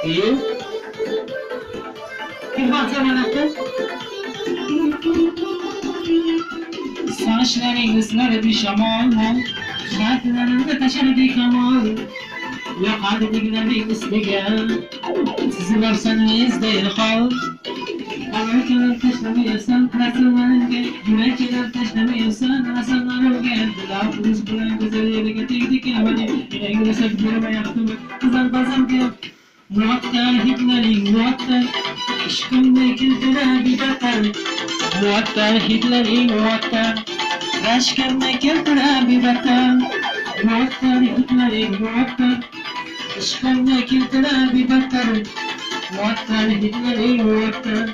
İyi. Bir hatırlattı. Saçların ısları bir şamal. Şarkılarında taşır bir kamal. Yok hadi diglerin istigen. Sizi varsan izdeyin hal. Amerikalar taşlamıyorsan nasılların gel. Yürekçiler taşlamıyorsan asılların gel. Lafımız bulan güzel yere getirdik hadi. Yine güresek birime yaptım. Kızar bazım diyor. Muhakkar Hitler'in muhakkar. Aşkımda kültüre bir bakar. Muhakkar Hitler'in muhakkar. Aşkımda kültüre bir bakar. Muhakkar Hitler'in muhakkar. Aşkımda kültüre bir bakar. Muhakkar Hitler'in muhakkar.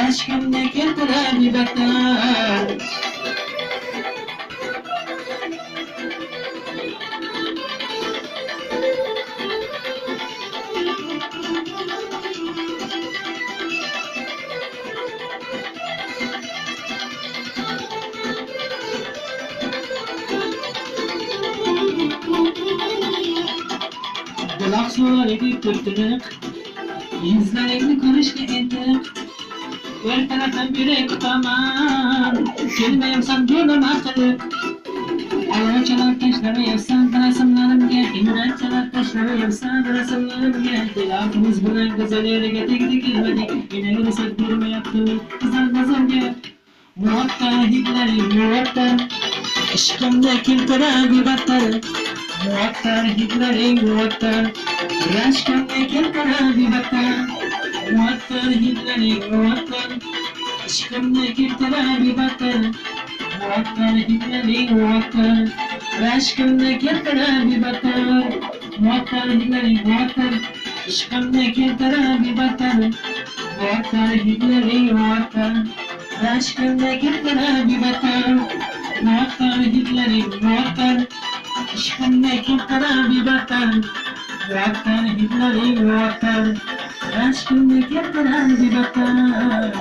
Aşkımda kültüre bir bakar. Kulak suları bir pırtırık. Yüzlerini karıştı ettik. Her taraftan yürek tamam. Kelime yapsam durmam kırık. Allah'a çalar taşları yapsam resimlerim gel. İmret çalar taşları yapsam resimlerim gel. Lafımız bulan güzel yere getirdik girmedik. Yine yürüsek durma yaptık. Kızar kızar gel. Muhakkar Hitler'in muhakkar. Aşkımda kültüre bir bakar. Muhakkar Hitler'in muhakkar. Aşkımda kültüre bir bakar. Muhakkar Hitler'in muhakkar. Aşkımda kültüre bir bakar. Muhakkar Hitler'in muhakkar. Aşkımda kültüre bir bakar. Muhakkar Hitler'in muhakkar. Aşkımda kültüre bir bakar. Muhakkar Hitler'in muhakkar. Aşkımda kültüre bir bakar. Muhakkar Hitler'in muhakkar. Aşkımda kültüre bir bakar. Muhakkar Hitler'in muhakkar. Aşkımda kültüre bir bakar.